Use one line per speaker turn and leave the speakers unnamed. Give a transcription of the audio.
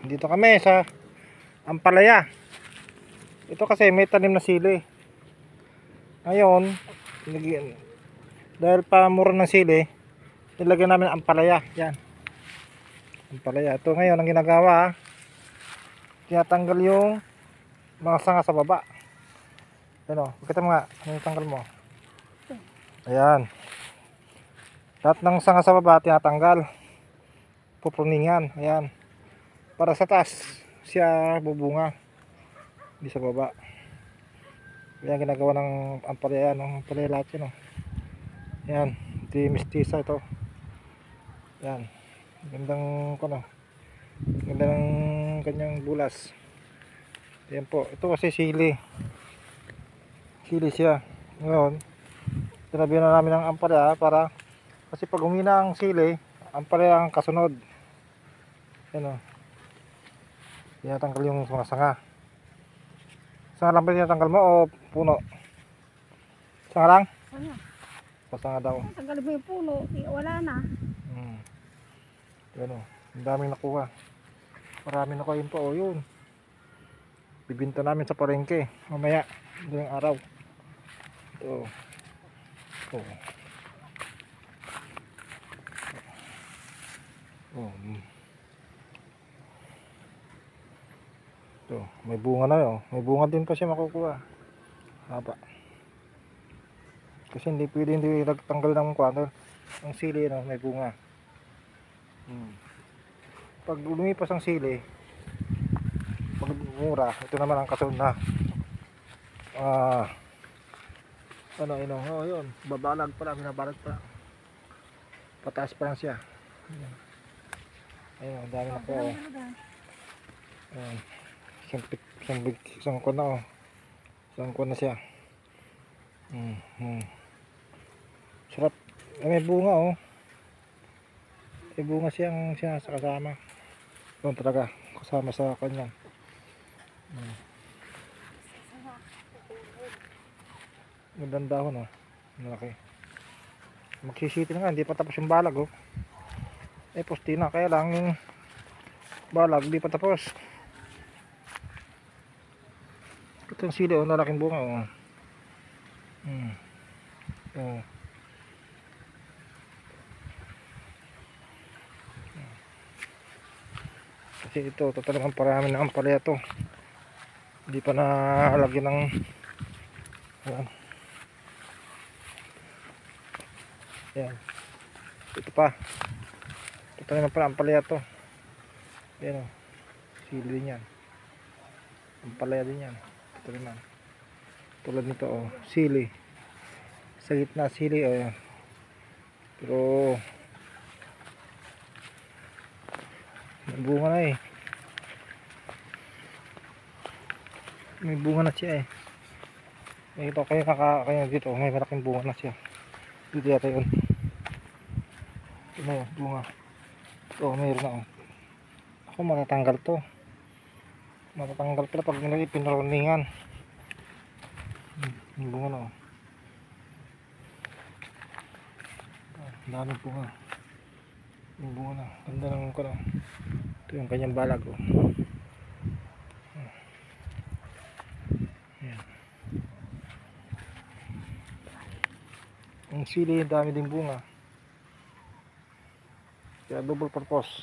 Dito kami sa Ampalaya. Ito kasi may tanim na sili. Ngayon, dahil pa mura ng sili, nilagyan namin ang ampalaya. Yan. Ampalaya. Ito ngayon ang ginagawa, tinatanggal yung mga sanga sa baba. Ano, pakita mo nga, ano yung tanggal mo? Ayan. Lahat ng sanga sa baba tinatanggal. Pupruningan. Ayan. Para sa taas siya bubunga. Hindi sa baba. Ayan ginagawa ng ampalaya. Ampalaya lahat yun. Ayan. Ito yung mistisa ito. Ayan. Gandang ganda ng kanyang bulas. Ayan po. Ito kasi sili. Sili siya. Ngayon, tinabihan na namin ng ampalaya para kasi pag humina ang sili, ampalaya ang kasunod. Ayan o. Tinatanggal yung mga sanga. Sanga lang ba tinatanggal mo o puno? Sanga lang?
Sanga.
Pasanga daw.
Tanggal mo yung puno, wala na.
Ayan o. Ang daming nakuha. Marami nakuha yun po. O yun. Bibinta namin sa palengke. Mamaya. Ngayong araw. Ito. Oh. Oh. Ito. May bunga na yun. May bunga din pa siya makukuha. Haba. Kasi hindi pwede hindi nagtanggal ng kwanto. Ang sili no, may bunga. Pag lumipas ang sili, pag mura, ito naman ang kasunod na yun, babalag pa lang, binabalag pa lang. Pataas pa lang siya. Ayun, ang dami na po. Ayun. Isang kon na isang kon na siya. Sarap. May bunga may bunga siyang kasama. Doon talaga kasama sa kanya. Gandang dahon malaki. Magsisiti na nga, hindi pa tapos yung balag pusti na, kaya lang yung balag hindi pa tapos. Itong sili nalaking bunga kasi ito talagang parami na ampalaya to, hindi pa nahalagyan ng yan. Ito pa, ito talagang pala ampalaya to. Yan sili din yan, ampalaya din yan. Ito naman tulad nito sili sa gitna, sili pero may bunga na may bunga na siya ito kaya dito may malaking bunga na siya dito yata yun. Ito na yun, bunga mayroon na ako matatanggal pala pag pinaruningan. Yung bunga na ang daming bunga. Yung bunga na ganda ng ito yung kanyang balag yan. Ang sili dami din bunga kaya double purpose.